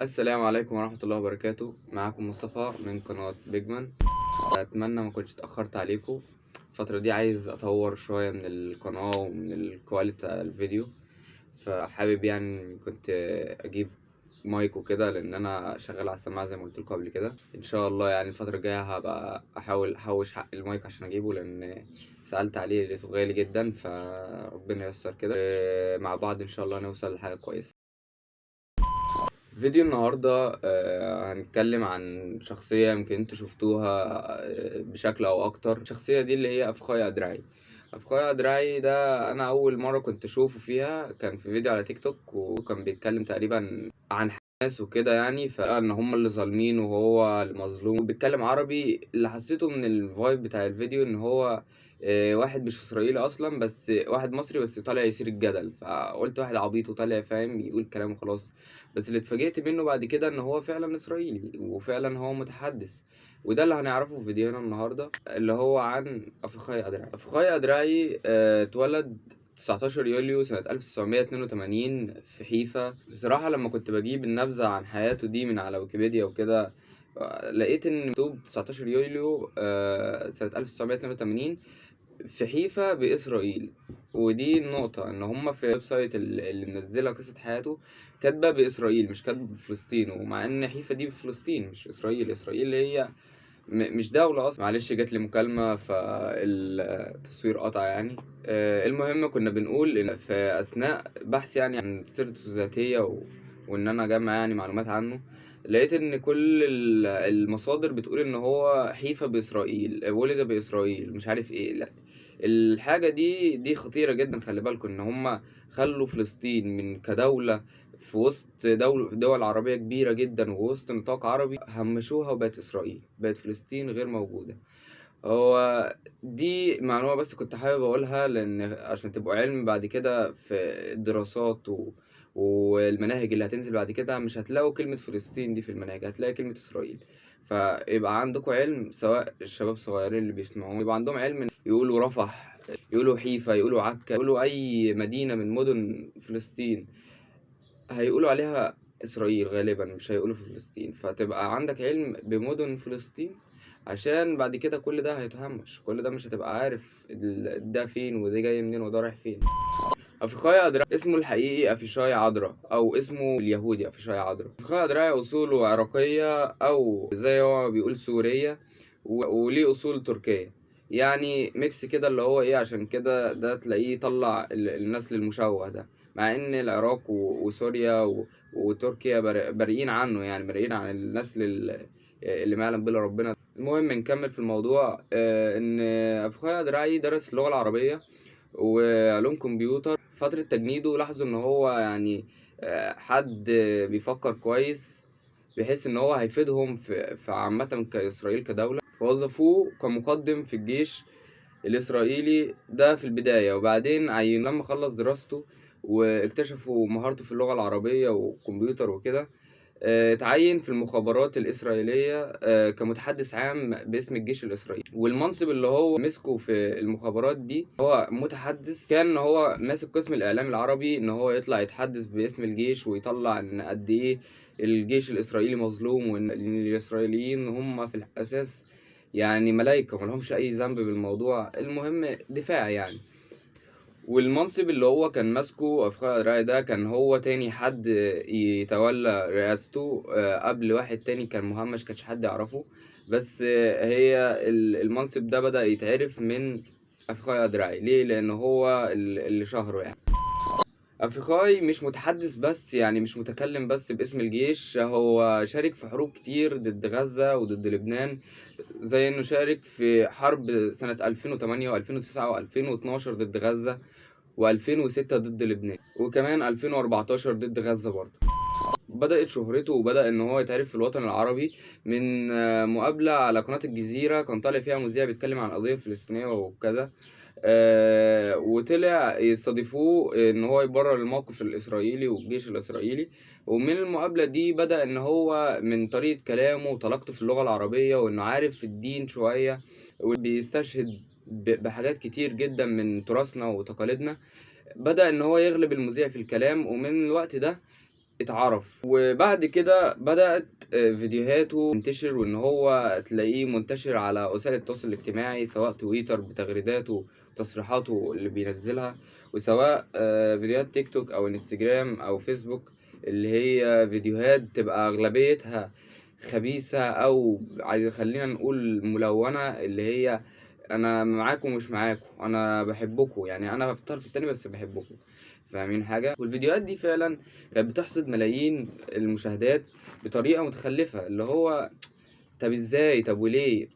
السلام عليكم ورحمة الله وبركاته. معاكم مصطفى من قناة بيجمان. أتمنى ما كنتش اتأخرت عليكم. الفترة دي عايز أطور شوية من القناة ومن الكواليتي بتاع الفيديو، فحابب يعني كنت أجيب مايك وكده، لأن أنا شغال على السماعة زي ما قلت لكم قبل كده. إن شاء الله يعني الفترة الجاية هبقى أحاول أحوش حق المايك عشان أجيبه، لأن سألت عليه لقيته غالي جدا، فربنا ييسر كده. مع بعض إن شاء الله نوصل لحاجة كويسة. فيديو النهاردة هنتكلم عن شخصية يمكن انتوا شفتوها بشكل او اكتر. الشخصية دي اللي هي افخاي ادراي. افخاي ادراي ده انا اول مرة كنت اشوفه فيها كان في فيديو على تيك توك، وكان بيتكلم تقريبا عن ناس وكده، يعني فقال ان هم اللي ظالمين وهو المظلوم، وبيتكلم عربي. اللي حسيته من الفايب بتاع الفيديو ان هو واحد مش اسرائيلي اصلا، بس واحد مصري بس طالع يثير الجدل، فقلت واحد عبيط وطالع فاهم يقول كلام وخلاص. بس اللي اتفاجئت منه بعد كده ان هو فعلا اسرائيلي وفعلا هو متحدث، وده اللي هنعرفه في فيديونا النهارده، اللي هو عن افخاي ادراي. افخاي ادراي اتولد 19 يوليو سنة 1982 في حيفا. بصراحة لما كنت بجيب النبذة عن حياته دي من على ويكيبيديا وكده، لقيت ان مكتوب 19 يوليو سنة 1982 في حيفا بإسرائيل. ودي النقطة، إن هما في الويب سايت اللي منزلة قصة حياته كاتبة بإسرائيل، مش كاتبة بفلسطين، ومع إن حيفا دي بفلسطين مش إسرائيل. إسرائيل اللي هي مش دولة أصلا. معلش جات لي مكالمة فالتصوير قطع يعني. المهم كنا بنقول إن في أثناء بحث يعني عن سيرته الذاتية وإن أنا أجمع يعني معلومات عنه، لقيت إن كل المصادر بتقول إن هو حيفا بإسرائيل، ولد بإسرائيل، مش عارف إيه. لا، الحاجة دي خطيرة جدا. خلي بالكم إن هما خلوا فلسطين من كدولة في وسط دول عربية كبيرة جدا ووسط نطاق عربي، همشوها وبقت إسرائيل، بقت فلسطين غير موجودة. هو دي معلومة بس كنت حابب أقولها، لأن عشان تبقوا علم بعد كده في الدراسات والمناهج اللي هتنزل بعد كده، مش هتلاقوا كلمة فلسطين دي في المناهج، هتلاقي كلمة إسرائيل. فيبقى عندكم علم، سواء الشباب الصغيرين اللي بيسمعون يبقى عندهم علم إن يقولوا رفح، يقولوا حيفا، يقولوا عكا، يقولوا أي مدينة من مدن فلسطين هيقولوا عليها إسرائيل غالبا، مش هيقولوا فلسطين. فتبقى عندك علم بمدن فلسطين، عشان بعد كده كل ده هيتهمش، كل ده مش هتبقى عارف ده فين وده جاي منين وده رايح فين. أفيخاي أدرا اسمه الحقيقي أفيشاي عذرا، أو اسمه اليهودي أفيشاي عذرا. أفيخاي أدرا أصوله عراقية، أو زي هو بيقول سورية، وليه أصول تركية، يعني ميكس كده اللي هو إيه. عشان كده ده تلاقيه طلع النسل المشوه ده، مع إن العراق وسوريا وتركيا بريئين عنه، يعني بريئين عن النسل اللي ما يعلم به إلا ربنا. المهم نكمل في الموضوع. إن أفيخاي أدرعي درس اللغة العربية وعلوم كمبيوتر. فترة تجنيده لاحظوا ان هو يعني حد بيفكر كويس، بحيث ان هو هيفيدهم في عامة كإسرائيل كدولة، فوظفوه كمقدم في الجيش الإسرائيلي ده في البداية. وبعدين لما خلص دراسته واكتشفوا مهارته في اللغة العربية والكمبيوتر وكده، اتعين في المخابرات الإسرائيلية كمتحدث عام باسم الجيش الإسرائيلي. والمنصب اللي هو مسكه في المخابرات دي هو متحدث، كان هو ماسك قسم الإعلام العربي، إن هو يطلع يتحدث باسم الجيش ويطلع إن قد إيه الجيش الإسرائيلي مظلوم، وإن الإسرائيليين هم في الأساس يعني ملايكة ملهمش أي ذنب بالموضوع. المهم دفاع يعني. والمنصب اللي هو كان ماسكه أفخاذ الرأي ده كان هو تاني حد يتولى رئاسته، قبل واحد تاني كان مهمش كانش حد يعرفه. بس هي المنصب ده بدأ يتعرف من أفخاذ أدرعي. ليه؟ لأن هو اللي شهره يعني. أفخاي مش متحدث بس، يعني مش متكلم بس باسم الجيش، هو شارك في حروب كتير ضد غزة وضد لبنان، زي إنه شارك في حرب سنة 2008 و2009 و2012 ضد غزة، و2006 ضد لبنان، وكمان 2014 ضد غزة برضه. بدأت شهرته وبدأ إن هو يتعرف في الوطن العربي من مقابلة على قناة الجزيرة، كان طالع فيها مذيع بيتكلم عن قضية فلسطينية وكذا. وطلع يستضيفوه إن هو يبرر الموقف الإسرائيلي والجيش الإسرائيلي. ومن المقابلة دي بدأ إن هو من طريقة كلامه وطلاقته في اللغة العربية، وإنه عارف في الدين شوية، وبيستشهد بحاجات كتير جدا من تراثنا وتقاليدنا، بدأ إن هو يغلب المذيع في الكلام. ومن الوقت ده اتعرف، وبعد كده بدأت فيديوهاته تنتشر، وإن هو تلاقيه منتشر على وسائل التواصل الاجتماعي، سواء تويتر بتغريداته وتصريحاته اللي بينزلها، وسواء فيديوهات تيك توك أو انستجرام أو فيسبوك، اللي هي فيديوهات تبقى أغلبيتها خبيثة، أو خلينا نقول ملونة، اللي هي أنا معاكم مش معاكم، أنا بحبكم، يعني أنا في الطرف التاني بس بحبكم، فاهمين حاجة؟ والفيديوهات دي فعلا كانت بتحصد ملايين المشاهدات بطريقة متخلفة، اللي هو طب ازاي، طب وليه،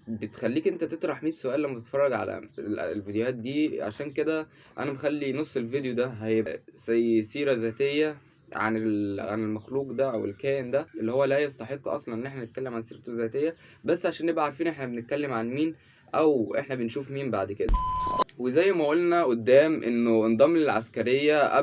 بتخليك انت تطرح 100 سؤال لما تتفرج على الفيديوهات دي. عشان كده انا مخلي نص الفيديو ده هيبقى زي سيرة ذاتية عن عن المخلوق ده او الكائن ده، اللي هو لا يستحق اصلا ان احنا نتكلم عن سيرته الذاتية، بس عشان نبقى عارفين احنا بنتكلم عن مين او احنا بنشوف مين بعد كده. وزي ما قلنا قدام انه انضم للعسكرية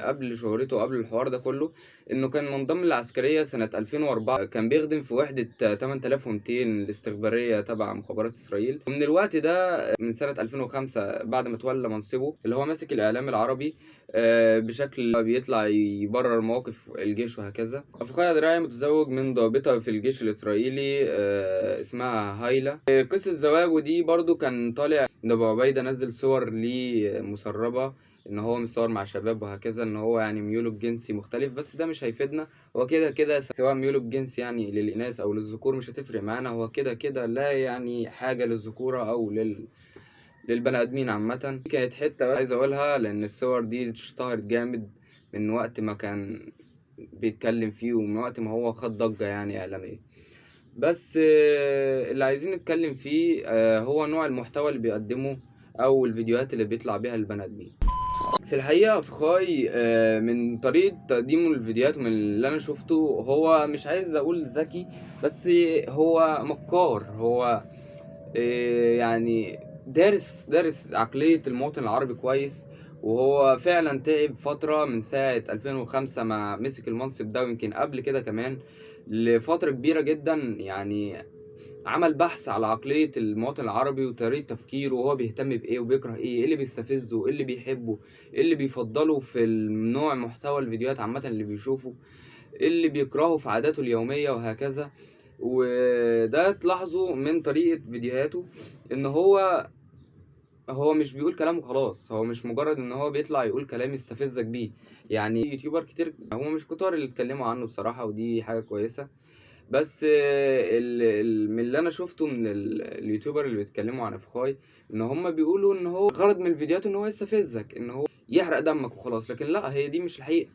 قبل شهرته وقبل الحوار ده كله، انه كان منضم للعسكرية سنة 2004، كان بيخدم في وحدة 8200 الاستخبارية تبع مخابرات اسرائيل. ومن الوقت ده من سنة 2005 بعد ما تولى منصبه اللي هو ماسك الاعلام العربي بشكل بيطلع يبرر مواقف الجيش وهكذا. أفخاي دراعي متزوج من ضابطة في الجيش الإسرائيلي اسمها هايلا. قصة زواجه دي برضو كان طالع إن أبو عبيدة نزل صور ليه مسربة، إن هو متصور مع شباب وهكذا، إن هو يعني ميوله الجنسي مختلف، بس ده مش هيفيدنا. هو كده كده سواء ميوله الجنسي يعني للإناث أو للذكور مش هتفرق معانا، هو كده كده لا يعني حاجة للذكورة أو للبني ادمين عامه. كانت حته بس عايز اقولها، لان الصور دي اشتهرت جامد من وقت ما كان بيتكلم فيه، ومن وقت ما هو خد ضجه يعني اعلاميه. بس اللي عايزين نتكلم فيه هو نوع المحتوى اللي بيقدمه او الفيديوهات اللي بيطلع بيها البني ادمين. في الحقيقه افخاي من طريقه تقديمه للفيديوهات ومن اللي انا شفته، هو مش عايز اقول ذكي، بس هو مكار، هو يعني دارس عقلية المواطن العربي كويس. وهو فعلا تعب فترة من ساعة 2005 ما مسك المنصب ده، ويمكن قبل كده كمان لفترة كبيرة جدا، يعني عمل بحث على عقلية المواطن العربي وطريقة تفكيره، وهو بيهتم بإيه وبيكره إيه اللي بيستفزه، إيه اللي بيحبه، إيه اللي بيفضله في النوع محتوى الفيديوهات عامة اللي بيشوفه، إيه اللي بيكرهه في عاداته اليومية وهكذا. وده تلاحظه من طريقة فيديوهاته، ان هو مش بيقول كلام وخلاص، هو مش مجرد ان هو بيطلع يقول كلام يستفزك بيه. يعني يوتيوبر كتير، هو مش كتار اللي اتكلموا عنه بصراحة، ودي حاجة كويسة. بس من اللي انا شفته من اليوتيوبر اللي بيتكلموا عن افخاي، ان هم بيقولوا ان هو غرض من الفيديوهات ان هو يستفزك، ان هو يحرق دمك وخلاص. لكن لا، هي دي مش الحقيقة.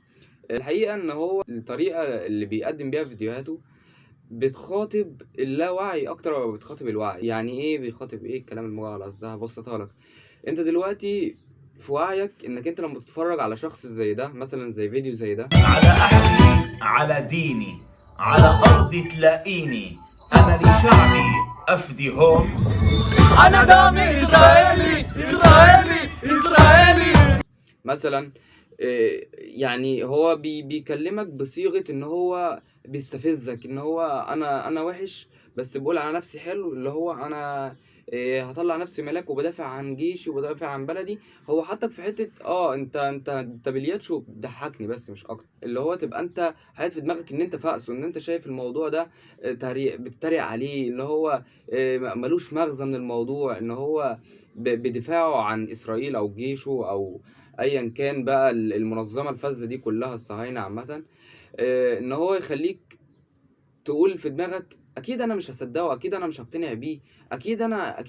الحقيقة ان هو الطريقة اللي بيقدم بيها فيديوهاته بتخاطب اللاوعي اكتر ما بتخاطب الوعي. يعني ايه بيخاطب ايه الكلام المغلظ ده؟ هبسطها لك. انت دلوقتي في وعيك انك انت لما تتفرج على شخص زي ده، مثلا زي فيديو زي ده، على أهلي على ديني على أرضي تلاقيني، أنا لشعبي أفدي هون، أنا دمي إسرائيلي إسرائيلي إسرائيلي. مثلا يعني هو بيكلمك بصيغة ان هو بيستفزك، ان هو انا وحش بس بقول على نفسي حلو، اللي هو انا هطلع نفسي ملاك وبدافع عن جيشي وبدافع عن بلدي. هو حطك في حتة انت بالياتشو بتضحكني بس مش اكتر، اللي هو تبقى انت حاطط في دماغك ان انت فاقس، وان انت شايف الموضوع ده بتتريق عليه، اللي هو ملوش مغزى من الموضوع، ان هو بدفاعه عن اسرائيل او جيشه او ايا كان بقى المنظمه الفذه دي كلها، الصهاينه عامه. ان هو يخليك تقول في دماغك اكيد انا مش هصدقه، اكيد انا مش هقتنع بيه، اكيد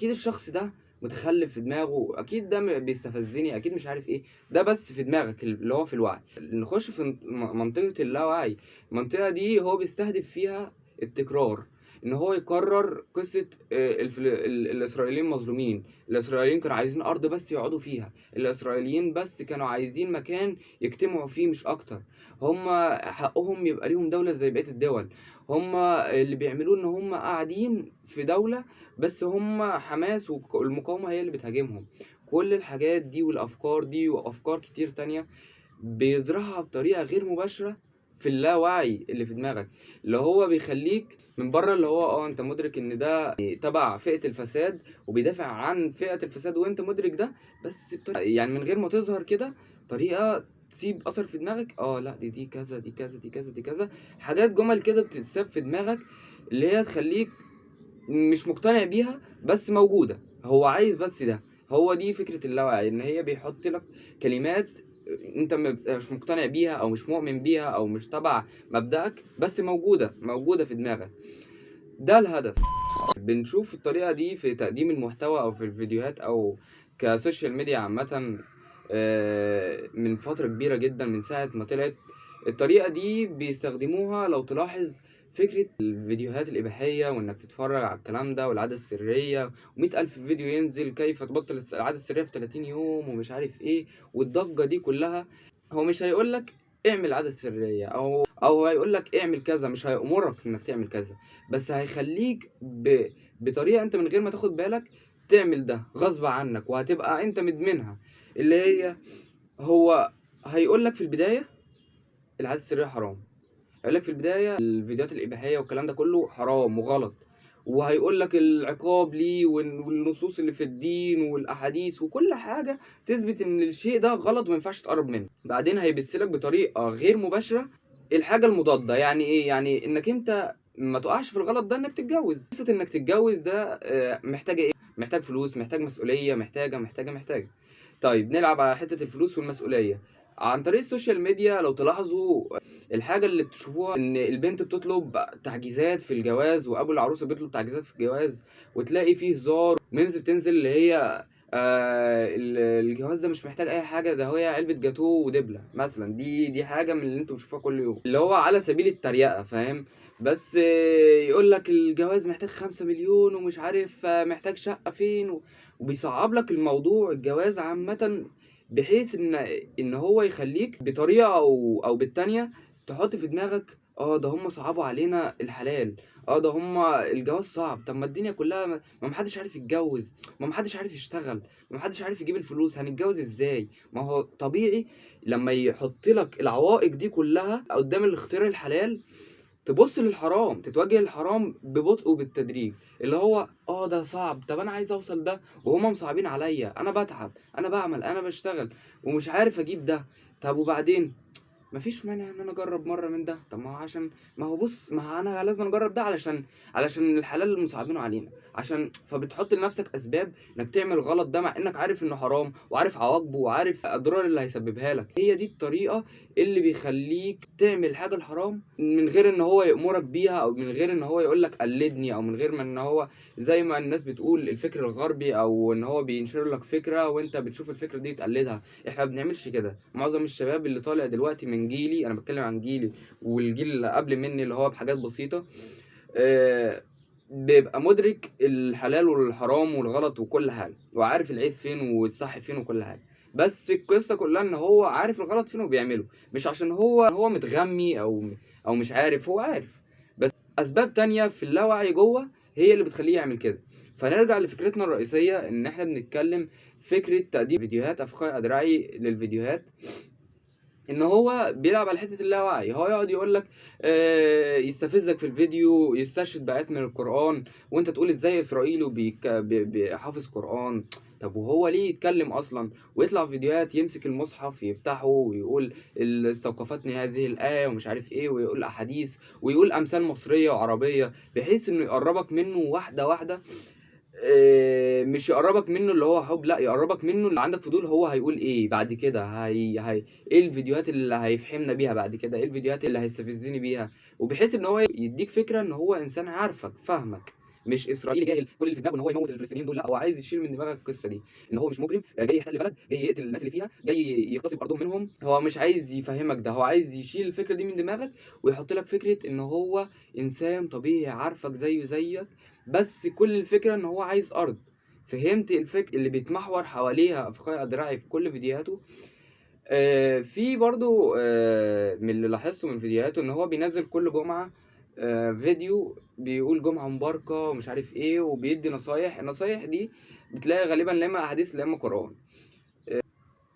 الشخص ده متخلف في دماغه، اكيد ده بيستفزني، اكيد مش عارف ايه. ده بس في دماغك اللي هو في الوعي. نخش في منطقه اللاوعي. المنطقه دي هو بيستهدف فيها التكرار، ان هو يكرر قصه الاسرائيليين مظلومين، الاسرائيليين كانوا عايزين ارض بس يقعدوا فيها، الاسرائيليين بس كانوا عايزين مكان يجتمعوا فيه مش اكتر، هم حقهم يبقى ليهم دولة زي بقية الدول. هم اللي بيعملوه ان هم قاعدين في دولة بس هم حماس والمقاومة هي اللي بتهاجمهم. كل الحاجات دي والافكار دي وافكار كتير تانية بيزرعها بطريقة غير مباشرة في اللاوعي اللي في دماغك، اللي هو بيخليك من بره اللي هو انت مدرك ان ده تبع فئة الفساد وبيدافع عن فئة الفساد، وانت مدرك ده، بس بطريقة يعني من غير ما تظهر كده، طريقة تسيب اثر في دماغك. لا دي كذا، دي كذا، دي كذا، دي كذا، حاجات جمل كده بتتساب في دماغك، اللي هي تخليك مش مقتنع بيها بس موجودة. هو عايز بس ده. هو دي فكرة اللاوعي، ان هي بيحط لك كلمات انت مش مقتنع بيها او مش مؤمن بيها او مش تبع مبدأك، بس موجودة في دماغك. ده الهدف. بنشوف الطريقة دي في تقديم المحتوى او في الفيديوهات او كسوشيال ميديا عامة من فترة كبيرة جدا، من ساعة ما طلعت الطريقة دي بيستخدموها. لو تلاحظ فكرة الفيديوهات الإباحية وإنك تتفرج على الكلام ده والعادة السرية، و100,000 فيديو ينزل كيف تبطل العادة السرية في 30 يوم ومش عارف إيه، والضجة دي كلها. هو مش هيقولك اعمل العادة السرية أو هيقولك اعمل كذا، مش هيأمرك إنك تعمل كذا، بس هيخليك بطريقة أنت من غير ما تاخد بالك تعمل ده غصب عنك، وهتبقى أنت مدمنها. اللي هي هو هيقولك في البداية العادة السرية حرام، هيقول لك في البداية الفيديوهات الإباحية والكلام ده كله حرام وغلط، وهيقول لك العقاب ليه والنصوص اللي في الدين والأحاديث وكل حاجة تثبت إن الشيء ده غلط وما ينفعش تقرب منه. بعدين هيبثلك بطريقة غير مباشرة الحاجة المضادة. يعني إيه؟ يعني إنك أنت ما تقعش في الغلط ده، إنك تتجوز. قصة إنك تتجوز ده محتاجة إيه؟ محتاج فلوس، محتاج مسؤولية، محتاجة. طيب نلعب على حتة الفلوس والمسؤولية عن طريق السوشيال ميديا. لو تلاحظوا الحاجة اللي بتشوفوها ان البنت بتطلب تعجيزات في الجواز، وابو العروسة بيطلب تعجيزات في الجواز، وتلاقي فيه هزار ميمز بتنزل اللي هي الجواز ده مش محتاج اي حاجة، ده هي علبة جاتوه ودبلة مثلا. دي حاجة من اللي انتوا بتشوفوها كل يوم، اللي هو على سبيل التريقة، فاهم؟ بس يقول لك الجواز محتاج 5 مليون ومش عارف محتاج شقة فين، وبيصعب لك الموضوع الجواز عامة، بحيث ان هو يخليك بطريقة او بالتانية تحط في دماغك ده هم صعبوا علينا الحلال، ده هم الجواز صعب. طب ما الدنيا كلها ما محدش عارف يتجوز، ما محدش عارف يشتغل، ما محدش عارف يجيب الفلوس، هنتجوز ازاي؟ ما هو طبيعي لما يحط لك العوائق دي كلها قدام الاختيار الحلال تبص للحرام، تتوجه للحرام ببطء وبالتدريج. اللي هو ده صعب، طب انا عايز اوصل ده وهما مصعبين عليا، انا بتعب، انا بعمل، انا بشتغل ومش عارف اجيب ده. طب وبعدين مفيش مانع ان انا اجرب مره من ده. طب ما هو عشان ما هو بص، ما هو انا لازم اجرب ده علشان الحلال اللي مصعبينه علينا، فبتحط لنفسك اسباب انك تعمل غلط ده، مع انك عارف انه حرام وعارف عواقبه وعارف الاضرار اللي هيسببها لك. هي دي الطريقه اللي بيخليك تعمل حاجه الحرام من غير ان هو يأمرك بيها، او من غير ان هو يقول لك قلدني، او من غير ما ان هو زي ما الناس بتقول الفكر الغربي، او ان هو بينشر لك فكره وانت بتشوف الفكره دي تقلدها. احنا ما بنعملش كده. معظم الشباب اللي طالع دلوقتي من جيلي، انا بتكلم عن جيلي والجيل اللي قبل مني اللي هو بحاجات بسيطه، بيبقى مدرك الحلال والحرام والغلط وكل حاجه، وعارف العيب فين والصح فين وكل حاجه. بس القصه كلها ان هو عارف الغلط فين وبيعمله، مش عشان هو متغمي او مش عارف، هو عارف، بس اسباب تانية في اللاوعي جوه هي اللي بتخليه يعمل كده. فنرجع لفكرتنا الرئيسيه، ان احنا بنتكلم فكره تقديم فيديوهات افخاء ادراعي للفيديوهات، ان هو بيلعب على حته اللاوعي. هو يقعد يقول لك يستفزك في الفيديو، يستشهد بآيات من القرآن، وانت تقول ازاي اسرائيلي بيحافظ قرآن؟ طب وهو ليه يتكلم اصلا ويطلع فيديوهات يمسك المصحف يفتحه ويقول استوقفتني هذه الآية ومش عارف ايه، ويقول احاديث ويقول امثال مصرية وعربية، بحيث انه يقربك منه واحدة واحدة. مش يقربك منه اللي هو حب، لا، يقربك منه اللي عندك فضول هو هيقول ايه بعد كده، ايه الفيديوهات اللي هيفحمنا بيها بعد كده، ايه الفيديوهات اللي هيستفزني بيها، وبحيث ان هو يديك فكره ان هو انسان عارفك فاهمك، مش اسرائيلي جاهل كل اللي في دماغه ان هو يموت الفلسطينيين دول. لا، هو عايز يشيل من دماغك القصه دي ان هو مش مجرم جاي يحتل بلد، جاي يقتل الناس اللي فيها، جاي يغتصب ارضهم منهم. هو مش عايز يفهمك ده، هو عايز يشيل الفكره دي من دماغك ويحط لك فكره ان هو انسان طبيعي عارفك زيه زيك، بس كل الفكره ان هو عايز ارض. فهمت الفكر اللي بيتمحور حواليها افخاء ادراعي في كل فيديوهاته؟ في برضو من اللي لاحظته من فيديوهاته ان هو بينزل كل جمعة فيديو بيقول جمعة مباركة ومش عارف ايه، وبيدي نصايح. النصايح دي بتلاقي غالبا لا اما احاديث لا اما قرآن.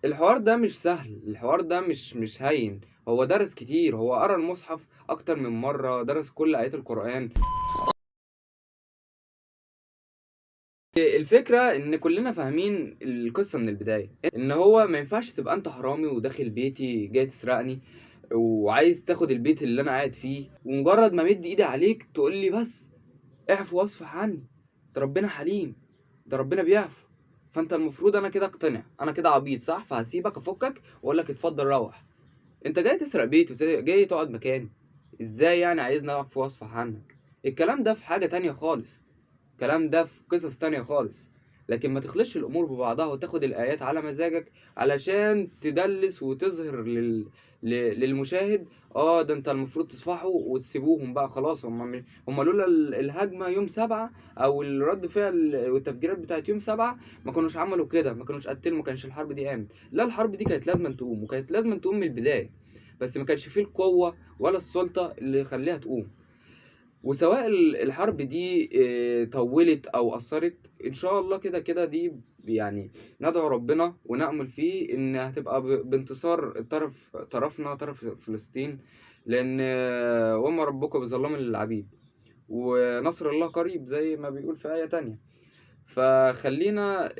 الحوار ده مش سهل، الحوار ده مش هين. هو درس كتير، هو قرأ المصحف اكتر من مرة، درس كل آيات القرآن. الفكرة ان كلنا فاهمين القصة من البداية، ان هو ما ينفعش تبقى انت حرامي وداخل بيتي جاي تسرقني وعايز تاخد البيت اللي انا قاعد فيه، ومجرد ما مد ايدي عليك تقول لي بس اعفو واصفح عني، ده ربنا حليم، ده ربنا بيعفو. فانت المفروض انا كده اقتنع، انا كده عبيط صح، فهسيبك افكك واقول لك اتفضل روح. انت جاي تسرق بيتي وجاي تقعد مكاني، ازاي يعني عايزني اعفو واصفح عنك؟ الكلام ده في حاجة تانية خالص، الكلام ده في قصص تانية خالص. لكن ما تخلطش الامور ببعضها وتاخد الايات على مزاجك علشان تدلس وتظهر للمشاهد ده انت المفروض تصفحوا وتسيبوهم بقى خلاص. هم لولا الهجمة يوم 7 او الرد فعل والتفجيرات بتاعت يوم 7 ما كانوش عملوا كده، ما كانوش قتلوا، ما كانش الحرب دي قامت. لا، الحرب دي كانت لازم تقوم، وكانت لازم تقوم من البداية، بس ما كانش فيه القوة ولا السلطة اللي يخليها تقوم. وسواء الحرب دي طولت او اثرت، ان شاء الله كده كده دي يعني ندعو ربنا ونأمل فيه ان هتبقى بانتصار طرفنا، طرف فلسطين، لان وما ربك بظلام للعبيد، ونصر الله قريب زي ما بيقول في آية تانية. فخلينا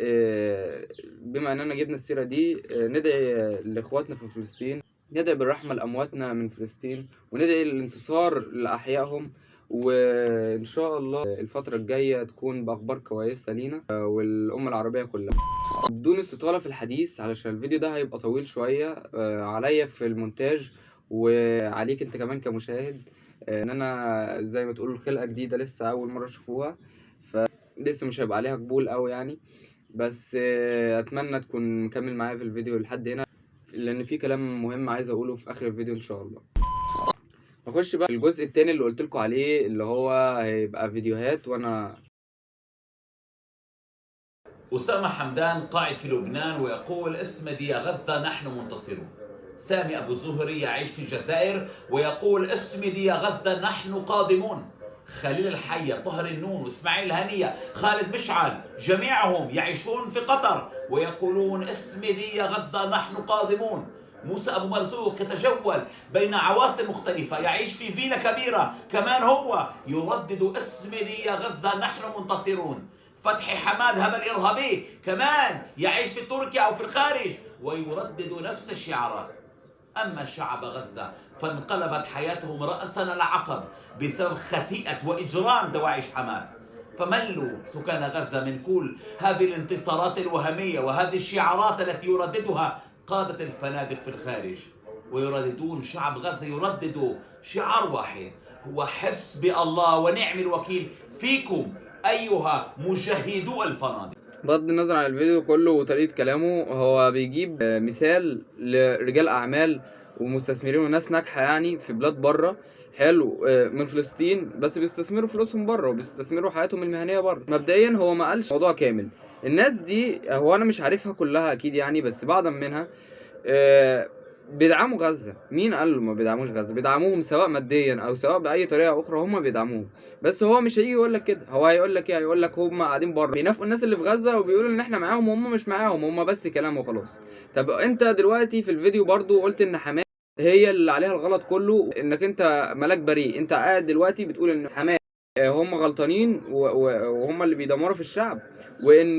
بما اننا جبنا السيرة دي ندعي لاخواتنا في فلسطين، ندعي بالرحمة لأمواتنا من فلسطين، وندعي الانتصار لأحيائهم. وإن شاء الله الفترة الجاية تكون بأخبار كويسة لينا والأمة العربية كلها. بدون استطالة في الحديث علشان الفيديو ده هيبقى طويل شوية عليا في المونتاج وعليك انت كمان كمشاهد، ان انا زي ما تقول خلقة جديدة لسه اول مرة تشوفوها، فلسه مش هيبقى عليها قبول قوي يعني. بس اتمنى تكون مكمل معايا في الفيديو لحد هنا، لان في كلام مهم عايز اقوله في اخر الفيديو ان شاء الله. نخش بقى الجزء التاني اللي قلت لكم عليه، اللي هو هيبقى فيديوهات وانا أسامة حمدان قاعد في لبنان ويقول اسمدي يا غزة نحن منتصرون. سامي أبو زهري يعيش في الجزائر ويقول اسمدي يا غزة نحن قادمون. خليل الحية، طهر النون، واسماعيل هنية، خالد مشعل، جميعهم يعيشون في قطر ويقولون اسمدي يا غزة نحن قادمون. موسى أبو مرزوق يتجول بين عواصم مختلفة، يعيش في فيلا كبيرة كمان هو يردد اسمدي يا غزة نحن منتصرون. فتحي حماد هذا الإرهابي كمان يعيش في تركيا أو في الخارج ويردد نفس الشعارات. أما شعب غزة فانقلبت حياتهم رأسا على عقب بسبب خطيئة وإجرام دواعش حماس. فملوا سكان غزة من كل هذه الانتصارات الوهمية وهذه الشعارات التي يرددها قادة الفنادق في الخارج، ويرددون شعب غزة يردد شعار واحد هو حسبي الله ونعم الوكيل فيكم أيها مجاهدو الفنادق. بغض النظر عن الفيديو كله وطريقة كلامه، هو بيجيب مثال لرجال أعمال ومستثمرين وناس ناجحة يعني في بلاد بره، حلو، من فلسطين، بس بيستثمروا فلوسهم بره وبيستثمروا حياتهم المهنية بره. مبدئيا هو ما قالش موضوع كامل، الناس دي هو أنا مش عارفها كلها أكيد يعني، بس بعضا منها بيدعموا غزة. مين قال له ما بيدعموش غزة؟ بيدعموهم سواء ماديا او سواء باي طريقه اخرى، هم بيدعموهم. بس هو مش هيجي يقول لك كده، هو هيقول لك ايه؟ هيقول لك هم قاعدين بره بينافقوا الناس اللي في غزة وبيقولوا ان احنا معاهم وهم مش معاهم، هم بس كلام وخلاص. طب انت دلوقتي في الفيديو برضو قلت ان حماس هي اللي عليها الغلط كله، انك انت ملاك بريء. انت قاعد دلوقتي بتقول ان حماس هم غلطانين وهم اللي بيدمروا في الشعب، وان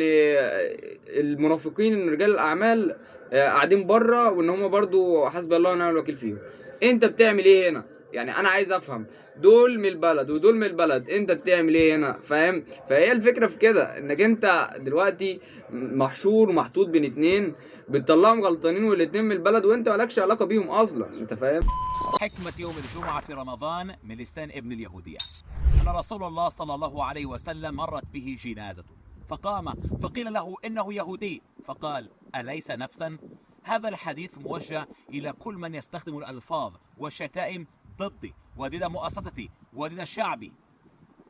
المنافقين ان رجال الاعمال قاعدين بره وان هم برضو حسبي الله ونعم الوكيل فيهم. انت بتعمل ايه هنا؟ يعني انا عايز افهم، دول من البلد ودول من البلد، انت بتعمل ايه هنا؟ فاهم؟ فهي الفكره في كده، انك انت دلوقتي محشور ومحطوط بين اتنين بتطلعهم غلطانين والاتنين من البلد وانت مالكش علاقه بيهم اصلا، انت فاهم؟ حكمة يوم الجمعة في رمضان من لسان ابن اليهودية أن رسول الله صلى الله عليه وسلم مرت به جنازة فقام فقيل له إنه يهودي فقال أليس نفسا؟ هذا الحديث موجه إلى كل من يستخدم الألفاظ والشتائم ضدي وضد مؤسستي وضد شعبي.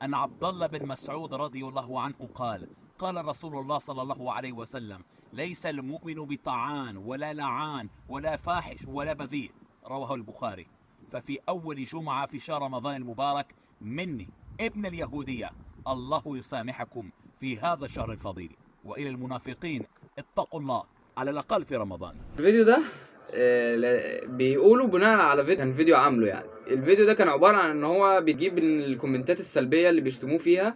أن عبد الله بن مسعود رضي الله عنه قال قال رسول الله صلى الله عليه وسلم ليس المؤمن بطعان ولا لعان ولا فاحش ولا بذيء، رواه البخاري. ففي أول جمعة في شهر رمضان المبارك مني ابن اليهودية الله يسامحكم في هذا الشهر الفضيل، وإلى المنافقين اتقوا الله على الأقل في رمضان. الفيديو ده بيقولوا بناء على فيديو كان فيديو عامله يعني. الفيديو ده كان عبارة عن ان هو بيجيب الكومنتات السلبية اللي بيشتموه فيها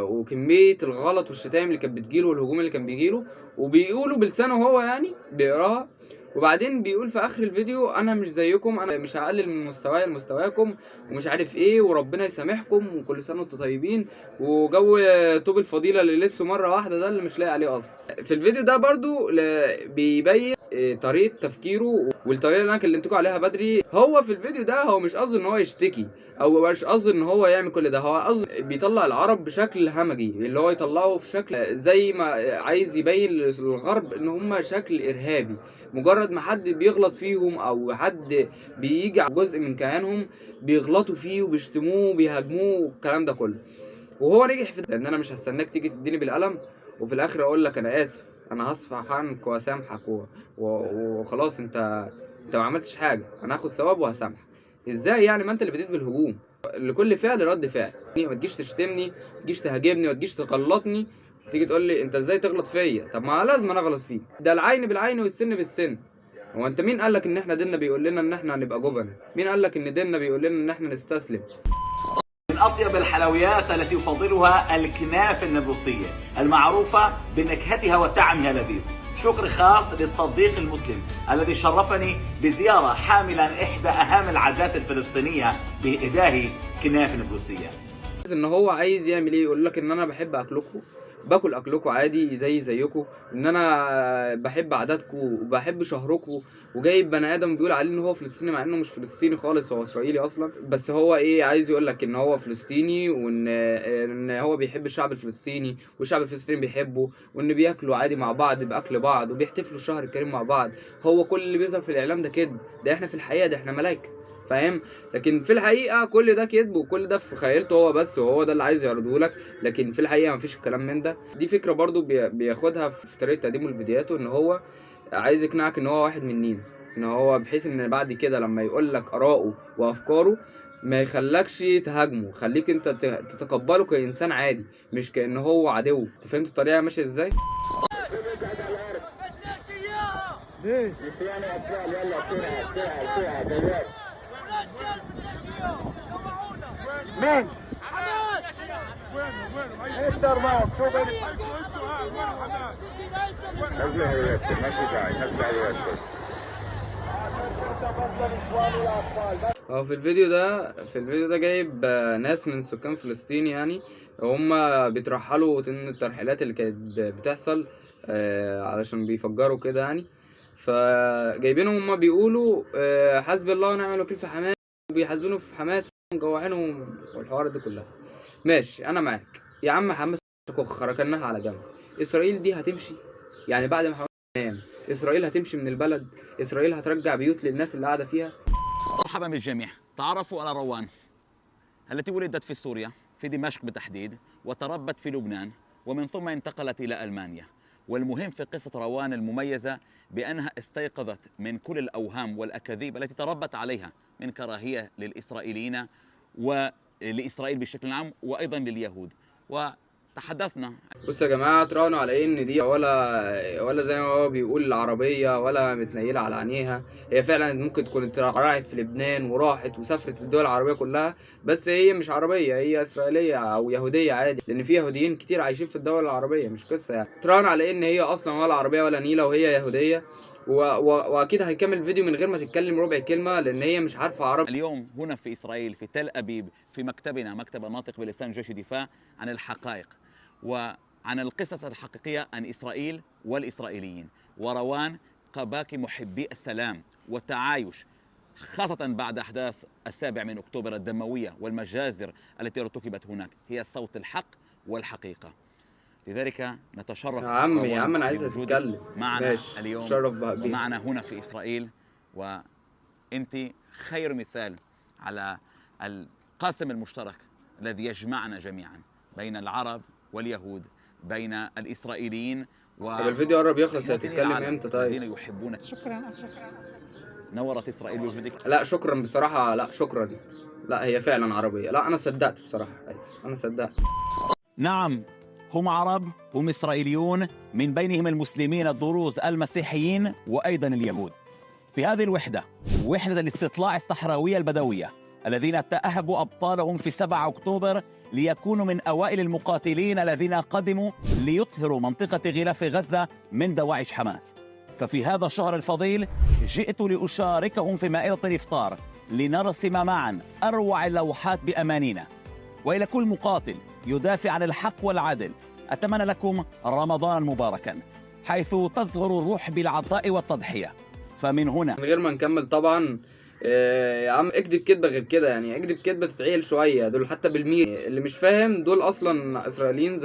وكمية الغلط والشتايم اللي كانت بتجيله والهجوم اللي كان بيجيله، وبيقولوا بلسانه هو يعني بيقراها. وبعدين بيقول في اخر الفيديو انا مش زيكم، انا مش هقلل من مستواي لمستواكم ومش عارف ايه، وربنا يسامحكم وكل سنه وانتم طيبين، وجو طوب الفضيله اللي لبسه مره واحده ده اللي مش لاقي عليه اصلا. في الفيديو ده برضو بيبين طريقه تفكيره والطريقه اللي انا كلمتكم عليها بدري. هو في الفيديو ده هو مش قصده ان هو يشتكي او مش قصده ان هو يعمل كل ده، هو قصده بيطلع العرب بشكل همجي، اللي هو يطلعه في شكل زي ما عايز يبين للغرب ان هم شكل ارهابي. مجرد ما حد بيغلط فيهم او حد بيجي على جزء من كيانهم بيغلطوا فيه وبيشتموه وبيهاجموه والكلام ده كله. وهو نجح في ده، لان انا مش هستناك تيجي تديني بالقلم وفي الاخر اقول لك انا اسف، انا هصفح عنك واسامحك وخلاص انت ما عملتش حاجه، انا هاخد ثواب وهسامحك. ازاي يعني؟ ما انت اللي بديت بالهجوم. لكل فعل رد فعل. ما تجيش تشتمني، ما تجيش تهاجمني، ما تجيش تغلطني، تيجي تقول لي انت ازاي تغلط فيا؟ طب ما لازم انا اغلط فيك. ده العين بالعين والسن بالسن. هو انت مين قال لك ان احنا ديننا بيقول لنا ان احنا هنبقى جبنة؟ مين قال لك ان ديننا بيقول لنا ان احنا نستسلم؟ من أطيب الحلويات التي أفضلها الكنافة النابلسية المعروفة بنكهتها وطعمها اللذيذ. شكر خاص للصديق المسلم الذي شرفني بزيارة حاملا إحدى أهم العادات الفلسطينية بإهدائه كنافة نابلسية. ان هو عايز يعمل ايه؟ يقول لك ان انا بحب اكلكم، باكل اكلكم عادي زيكم، ان انا بحب عاداتكم وبحب شهركم، وجايب بني ادم بيقول عليه ان هو فلسطيني مع انه مش فلسطيني خالص، هو اسرائيلي اصلا. بس هو ايه عايز يقول لك ان هو فلسطيني، وان هو بيحب الشعب الفلسطيني والشعب الفلسطيني بيحبه، وان بياكلوا عادي مع بعض باكل بعض وبيحتفلوا الشهر الكريم مع بعض. هو كل اللي بيظهر في الاعلام ده كده، ده احنا في الحقيقه ده احنا ملايكه، فاهم؟ لكن في الحقيقه كل ده كذب وكل ده في خيالته هو بس، وهو ده اللي عايز يعرضه لك. لكن في الحقيقه مفيش الكلام من ده. دي فكره برضو بياخدها في طريقه تقديمه لفيديوهاته، ان هو عايز يقنعك ان هو واحد مننا، ان هو بحيث ان بعد كده لما يقول لك اراءه وافكاره ما يخلكش تهاجمه، خليك انت تتقبله كانسان عادي مش كأن هو عدو. انت فهمت الطريقه ماشيه ازاي؟ ليه؟ نسيان اطفال يلا بسرعه دلوقتي. مين؟ حماس. وينه؟ ايسر ما شوف وين حماس؟ نزله ما في داعي نزله ياسر. هو في الفيديو ده جايب ناس من سكان فلسطين يعني، هم بيترحلوا ضمن الترحيلات اللي كانت بتحصل علشان بيفجروا كده يعني. فجايبينهم هم بيقولوا حسبي الله ونعم الوكيل في حماس، وبيحاسبينهم في حماس ومجوعينهم والحوارات دي كلها. ماشي انا معاك يا عم، حماس كخ ركناها على جنب. اسرائيل دي هتمشي يعني بعد ما حماس تنام؟ اسرائيل هتمشي من البلد؟ اسرائيل هترجع بيوت للناس اللي قاعده فيها؟ مرحبا بالجميع. تعرفوا على روان التي ولدت في سوريا في دمشق بالتحديد، وتربت في لبنان، ومن ثم انتقلت إلى ألمانيا. والمهم في قصة روان المميزة بأنها استيقظت من كل الأوهام والأكاذيب التي تربت عليها من كراهية للإسرائيليين ولإسرائيل بشكل عام وأيضا لليهود. وتحدثنا. بصوا يا جماعه، تراهنوا على ايه ان دي ولا زي ما هو بيقول العربيه ولا متنيله على عينيها. هي فعلا ممكن تكون راحت في لبنان وراحت وسافرت الدول العربيه كلها، بس هي مش عربيه، هي اسرائيليه او يهوديه عادي، لان في يهوديين كتير عايشين في الدول العربيه، مش قصه يعني. تراهنوا على ايه ان هي اصلا ولا عربيه ولا نيله وهي يهوديه، واكيد هيكمل الفيديو من غير ما تتكلم ربع كلمه، لان هي مش عارفه عربي. اليوم هنا في اسرائيل في تل ابيب في مكتبنا، مكتب الناطق بلسان جيش الدفاع عن الحقائق وعن القصص الحقيقيه عن اسرائيل والاسرائيليين، وروان كباقي محبي السلام والتعايش، خاصة بعد أحداث 7 أكتوبر الدموية والمجازر التي ارتكبت هناك، هي صوت الحق والحقيقة. لذلك نتشرف يا عم انا عايز اتكلم معنا اليوم شرف ومعنا هنا في إسرائيل، وأنت خير مثال على القاسم المشترك الذي يجمعنا جميعا بين العرب واليهود، بين الإسرائيليين طب الفيديو قرب يخلص، هتتكلم امتى طيب؟ الذين يحبون. شكرا. نورت إسرائيل بوجودك. لا شكرا بصراحة، لا شكرا، لا هي فعلا عربية، لا أنا صدقت بصراحة، أنا صدقت. نعم، هم عرب، هم إسرائيليون، من بينهم المسلمين الدروز المسيحيين وأيضا اليهود. في هذه الوحدة، وحدة الاستطلاع الصحراوية البدوية، الذين تأهبوا أبطالهم في 7 أكتوبر ليكونوا من أوائل المقاتلين الذين قدموا ليطهروا منطقة غلاف غزة من دواعش حماس. ففي هذا الشهر الفضيل جئت لأشاركهم في مائدة الإفطار لنرسم معا أروع اللوحات بأمانينا. وإلى كل مقاتل يدافع عن الحق والعدل، أتمنى لكم رمضان مباركا حيث تزهر الروح بالعطاء والتضحية. فمن هنا من غير ما نكمل طبعا، يا عم اكدب كدبه غير كده، يعني اكدب كدبه تتعيل شويه. دول حتى بالمية اللي مش فاهم، دول اصلا اسرائيليين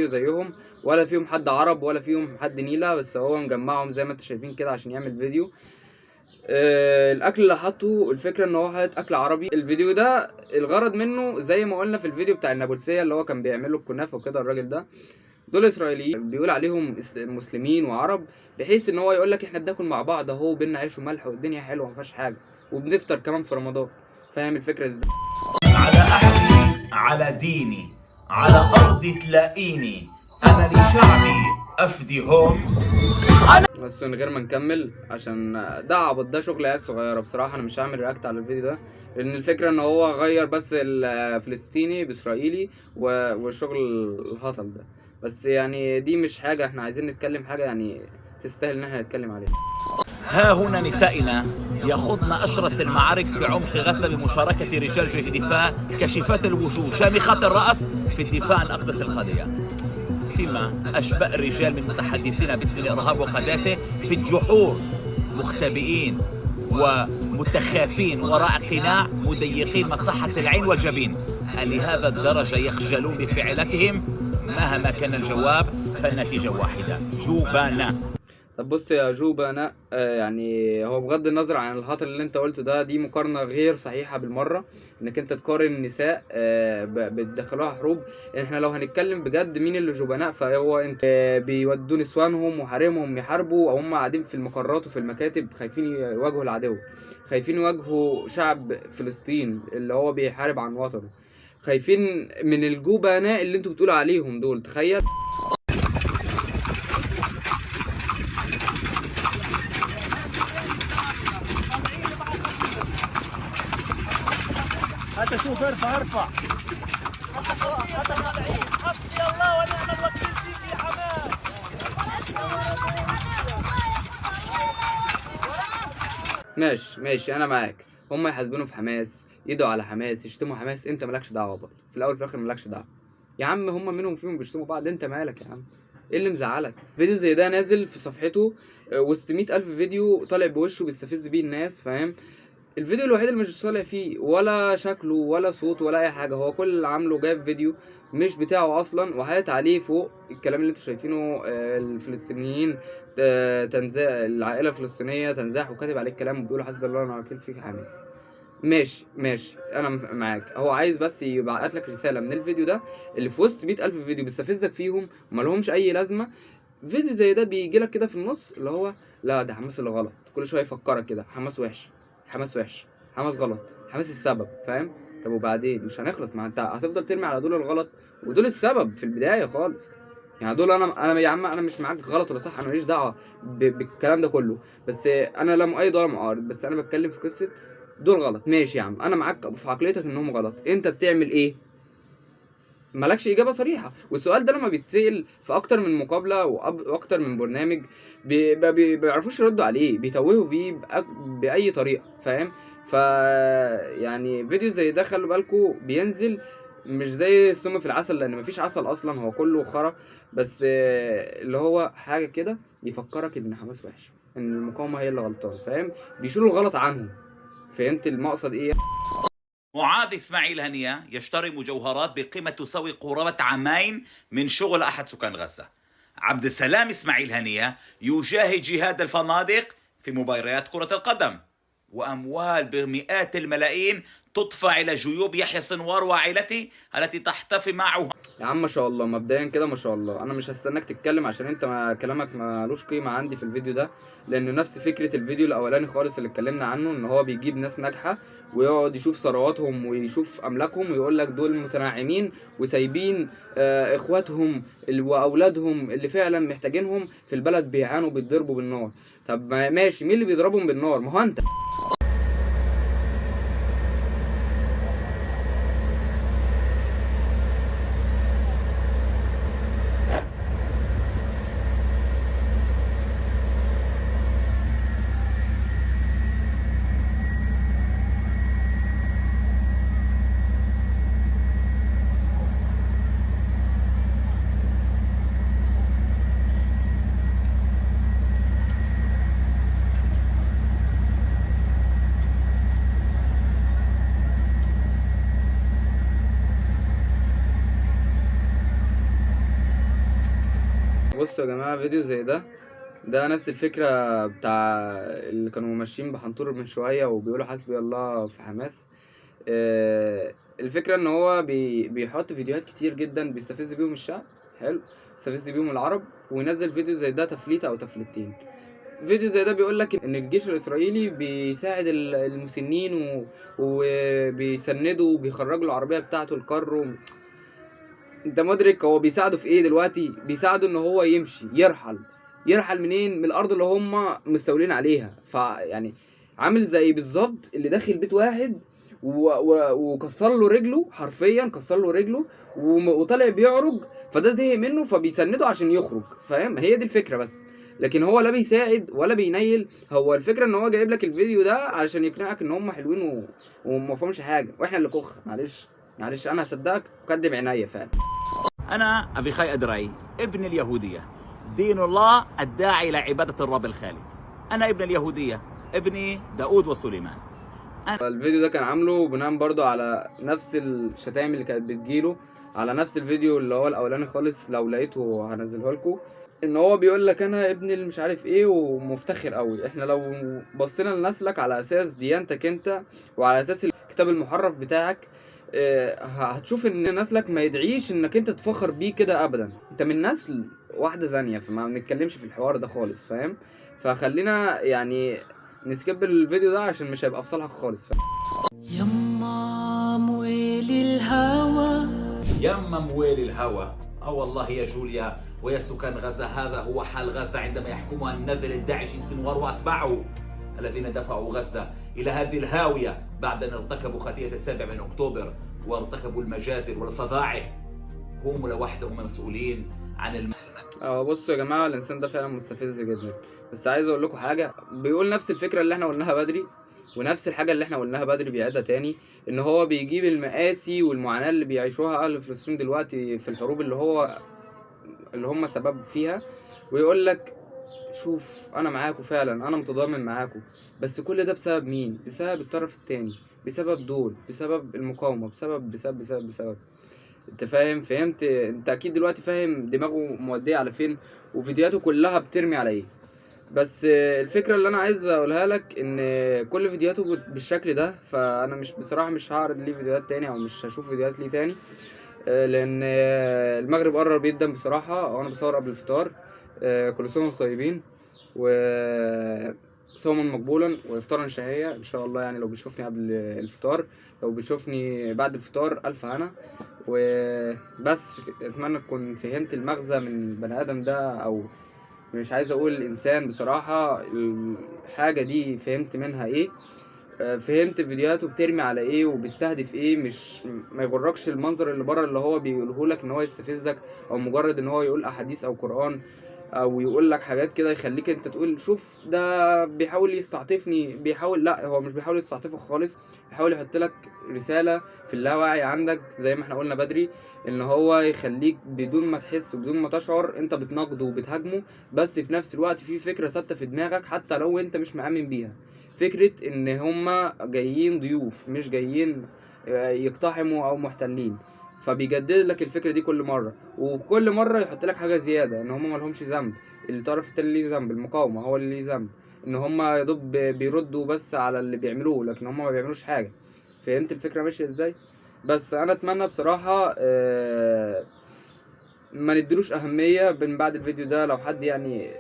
زيهم، ولا فيهم حد عرب ولا فيهم حد نيله، بس هو مجمعهم زي ما انتم شايفين كده عشان يعمل فيديو. الاكل اللي حطه، الفكره ان هو حاطط اكل عربي. الفيديو ده الغرض منه زي ما قلنا في الفيديو بتاع النابلسيه اللي هو كان بيعملوا الكنافه وكده، الراجل ده دول اسرائيليين بيقول عليهم مسلمين وعرب، بحيث ان هو يقول لك احنا بناكل مع بعض اهو، بينا عيش وملح والدنيا حلوه ما فيهاش حاجه، وبنفطر كمان في رمضان. فاهم الفكره ازاي؟ على أهلي، على ديني، على أرضي تلاقيني، أنا لشعبي أفديهم. بس من غير ما نكمل، عشان ده عبط، ده شغل عيال صغيره بصراحه. انا مش هعمل رياكت على الفيديو ده، لان الفكره ان هو غير بس الفلسطيني باسرائيلي والشغل الهطل ده. بس يعني دي مش حاجه احنا عايزين نتكلم، حاجه يعني تستاهل ان احنا نتكلم عليها. ها هنا نسائنا يخضن أشرس المعارك في عمق غزة بمشاركة رجال جيش الدفاع كشفات الوجوه شامخات الرأس في الدفاع عن أقدس القضية، فيما أشباء الرجال من متحدثين باسم الإرهاب وقاداته في الجحور مختبئين ومتخافين وراء قناع مضيقين مصحة العين والجبين. لهذا الدرجة يخجلون بفعلتهم؟ مهما كان الجواب فالنتيجة واحدة: جبناء. طب بص يا جوبا، انا يعني هو بغض النظر عن الهطل اللي انت قلته ده، دي مقارنه غير صحيحه بالمره، انك انت تقارن النساء بتدخلوها حروب. احنا لو هنتكلم بجد مين اللي جبناء، فهو انت بيودوا نسوانهم وحريمهم يحاربوا، او هم قاعدين في المقرات وفي المكاتب خايفين يواجهوا العدو، خايفين يواجهوا شعب فلسطين اللي هو بيحارب عن وطنه، خايفين من الجبناء اللي انتوا بتقولوا عليهم دول. تخيل. هات شوف، ارفع حسبي الله ونعم الوكيل فيك يا حماس. ماشي انا معاك، هم يحاسبونوا في حماس، يدعوا على حماس، يشتموا حماس، انت مالكش دعوه برضه، في الاول وفي الاخر مالكش دعوه يا عم. هم منهم فيهم بيشتموا بعض، انت مالك يا عم؟ ايه اللي مزعلك؟ فيديو زي ده نازل في صفحته وسط 100,000 فيديو طالع بوشه بيستفز بيه الناس، فاهم؟ الفيديو الوحيد اللي مش طالع فيه ولا شكله ولا صوته ولا اي حاجه، هو كل اللي عامله جايب فيديو مش بتاعه اصلا، وحاطط عليه فوق الكلام اللي انتوا شايفينه، الفلسطينيين تنزاح، العائله الفلسطينيه تنزاح، وكاتب عليه الكلام وبيقولوا حسبي الله ونعم الوكيل فيك حماس. ماشي انا معاك. هو عايز بس يبعت لك رساله من الفيديو ده اللي في وسط 100,000 فيديو بيستفزك فيهم وما لهمش اي لازمه. فيديو زي ده بيجي لك كده في النص اللي هو لا ده حماس اللي غلط، كل شويه يفكرك كده حماس وحش، حماس غلط، حماس السبب، فاهم؟ طب وبعدين مش هنخلص، ما انت هتفضل ترمي على دول الغلط ودول السبب في البدايه خالص. يعني دول انا يا عم انا مش معاك غلط ولا صح، انا ماليش دعوه بالكلام ده كله، بس انا لا مؤيد ولا معارض، بس انا بتكلم في قصه دول غلط. ماشي يا عم، انا معاك في عقليتك انهم غلط، انت بتعمل ايه؟ مالكش اجابه صريحه. والسؤال ده لما بيتسال في اكتر من مقابله واكتر من برنامج بيعرفوش يردوا عليه، بيتوهوا بيه باي طريقه، فاهم؟ يعني فيديو زي ده خلوا بالكوا بينزل مش زي السم في العسل، لان مفيش عسل اصلا، هو كله خرا، بس اللي هو حاجه كده يفكرك ان حماس وحش، ان المقاومه هي اللي غلطانه، فاهم؟ بيشيلوا الغلط عنهم. فهمت المقصد ايه؟ معاذ إسماعيل هنية يشتري مجوهرات بقيمة تساوي قرابة عامين من شغل أحد سكان غزة. عبد السلام إسماعيل هنية يجاهد جهاد الفنادق في مباريات كرة القدم، وأموال بمئات الملايين تدفع إلى جيوب يحيى سنوار وعائلته التي تحتفي معه. يا عم ما شاء الله، مبدئيا كده ما شاء الله. انا مش هستناك تتكلم عشان انت كلامك مالوش قيمه عندي في الفيديو ده، لانه نفس فكره الفيديو الاولاني خالص اللي اتكلمنا عنه، ان هو بيجيب ناس ناجحه ويقعد يشوف ثرواتهم ويشوف املاكهم ويقول لك دول متنعمين وسايبين اخواتهم واولادهم اللي فعلا محتاجينهم في البلد بيعانوا بيتضربوا بالنار. طب ماشي، مين اللي بيضربهم بالنار؟ ما هو انت. بصوا يا جماعة، فيديو زي ده نفس الفكرة بتاع اللي كانوا ماشيين بحنطور من شوية وبيقولوا حسبي الله في حماس. الفكرة ان هو بيحط فيديوهات كتير جدا بيستفز بيهم الشعب، حلو، يستفز بيهم العرب، وينزل فيديو زي ده تفليتة او تفليتين. فيديو زي ده بيقولك ان الجيش الاسرائيلي بيساعد المسنين وبيسندوا وبيخرجوا العربية بتاعته الكارو. انت مدرك هو بيساعده في ايه دلوقتي؟ بيساعده ان هو يمشي، يرحل منين؟ من الارض اللي هم مستولين عليها. فيعني عامل زي بالظبط اللي داخل بيت واحد وكسر له رجله، حرفيا كسر له رجله وطالع بيعرج، فده زهق منه فبيسنده عشان يخرج. فاهم؟ هي دي الفكره بس. لكن هو لا بيساعد ولا بينيل. هو الفكره ان هو جايب لك الفيديو ده علشان يقنعك ان هم حلوين وما فهمش حاجه، واحنا اللي كخ. معلش انا هصدقك وكدب عينيا فعلا. أنا أفيخاي أدرعي ابن اليهودية، دين الله الداعي إلى عبادة الرب الخالق. أنا ابن اليهودية، ابني داود وسليمان. الفيديو ده كان عامله بناء برضو على نفس الشتائم اللي كانت بتجيله على نفس الفيديو اللي هو الاولاني خالص، لو لقيته هنزله لكم. ان هو بيقول لك انا ابن اللي مش عارف ايه ومفتخر قوي. احنا لو بصينا لنسلك على اساس ديانتك انت وعلى اساس الكتاب المحرف بتاعك، هتشوف ان نسلك ما يدعيش انك انت تفخر بيه كده ابدا. انت من نسل واحده زانيه، فما بنتكلمش في الحوار ده خالص، فاهم؟ فخلينا يعني نسكيب الفيديو ده عشان مش هيبقى في صالحك خالص. يما مويل الهوى، يما مويل الهوى. والله يا جوليا ويا سكان غزة، هذا هو حال غزة عندما يحكمها النذل الداعشي سنوار واتباعه الذين دفعوا غزة إلى هذه الهاوية بعد أن ارتكبوا خطيئة 7 أكتوبر وارتكبوا المجازر والفظائع. هم لوحدهم مسؤولين عن بصوا يا جماعه، الانسان ده فعلا مستفز جدا. بس عايز اقول لكم حاجه، بيقول نفس الفكره اللي احنا قلناها بدري، ونفس الحاجه اللي احنا قلناها بدري بيعيدها تاني. ان هو بيجيب المآسي والمعاناه اللي بيعيشوها اهل فلسطين دلوقتي في الحروب اللي هم سبب فيها، ويقول لك شوف انا معاكم فعلا، انا متضامن معاكم، بس كل ده بسبب مين؟ بسبب الطرف التاني، بسبب دول، بسبب المقاومه، بسبب. انت فهمت؟ انت اكيد دلوقتي فاهم دماغه موديه على فين وفيديوهاته كلها بترمي على ايه. بس الفكره اللي انا عايز اقولها لك ان كل فيديوهاته بالشكل ده، فانا بصراحه مش هعرض ليه فيديوهات تاني او مش هشوف فيديوهات ليه تاني، لان المغرب قرب جدا بصراحه، وانا بصور قبل الفطار. كل سنه وانتم طيبين وصوما مقبولا وافطارا شهية ان شاء الله. يعني لو بتشوفني قبل الفطار، لو بتشوفني بعد الفطار، الف هنا. وبس اتمنى تكون فهمت المغزى من البني ادم ده، او مش عايز اقول الانسان بصراحة، الحاجة دي فهمت منها ايه، فهمت فيديوهاته بترمي على ايه وبيستهدف ايه. مش ما يغركش المنظر اللي بره اللي هو بيقوله لك ان هو يستفزك، او مجرد ان هو يقول احاديث او قرآن او يقول لك حاجات كده يخليك انت تقول شوف ده بيحاول يستعطفني، لا هو مش بيحاول يستعطفك خالص، بيحاول يحط لك رسالة في اللاوعي عندك زي ما احنا قلنا بدري، ان هو يخليك بدون ما تحس وبدون ما تشعر انت بتناقضه وبتهاجمه، بس في نفس الوقت في فكرة ثابتة في دماغك حتى لو انت مش مآمن بيها. فكرة ان هما جايين ضيوف مش جايين يقتحموا او محتلين، فبيجدد لك الفكرة دي كل مرة، وكل مرة يحط لك حاجة زيادة ان هما مالهمش ذنب، الطرف التاني ليه ذنب، المقاومة هو اللي ليه ذنب، ان هما يدوب بيردوا بس على اللي بيعملوه لكن هما ما بيعملوش حاجة. فهمت الفكرة ماشية ازاي؟ بس انا اتمنى بصراحة ما نديلوش اهمية من بعد الفيديو ده. لو حد يعني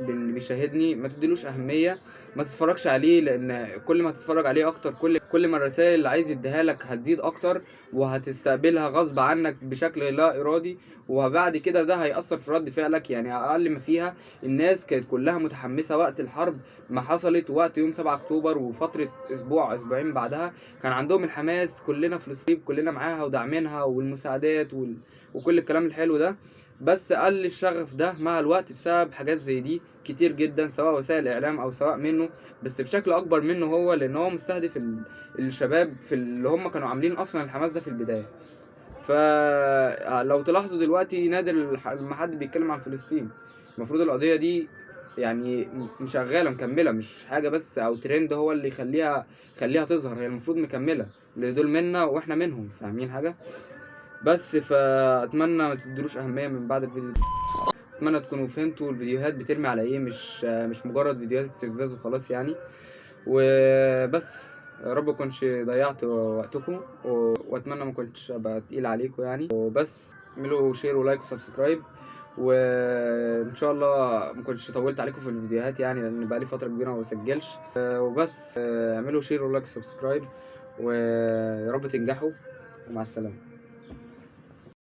بيشاهدني ما تديلوش اهمية، ما تتفرجش عليه، لان كل ما تتفرج عليه اكتر كل كل ما الرسائل اللي عايز يديها لك هتزيد اكتر، وهتستقبلها غصب عنك بشكل لا ارادي، وبعد كده ده هيأثر في رد فعلك. يعني اقل ما فيها الناس كانت كلها متحمسة وقت الحرب ما حصلت، وقت يوم 7 اكتوبر وفترة اسبوع اسبوعين بعدها كان عندهم الحماس، كلنا فلسطين كلنا معاها ودعمينها والمساعدات وكل الكلام الحلو ده. بس قل الشغف ده مع الوقت بسبب حاجات زي دي كتير جدا، سواء وسائل الاعلام او سواء منه، بس بشكل اكبر منه هو، لان هو مستهدف الشباب في اللي هم كانوا عاملين اصلا الحماس ده في البدايه. فلو تلاحظوا دلوقتي نادر لما حد بيتكلم عن فلسطين. المفروض القضيه دي يعني مشغله مكمله، مش حاجه بس او ترند هو اللي يخليها تظهر، هي المفروض مكمله، اللي دول منا واحنا منهم، فاهمين حاجه؟ بس فاتمنى ما تدلوش اهميه من بعد الفيديو ده. اتمنى تكونوا فهمتوا الفيديوهات بترمي على ايه، مش مجرد فيديوهات استفزاز وخلاص يعني. وبس يا رب مكنش ضيعت وقتكم، واتمنى ما كنتش ابقى تقيل عليكم يعني. وبس اعملوا شير ولايك وسبسكرايب، وان شاء الله ما كنتش طولت عليكم في الفيديوهات يعني، لان بقالي فتره كبيره ما بسجلش. وبس اعملوا شير ولايك وسبسكرايب، ويا رب تنجحوا، ومع السلامه.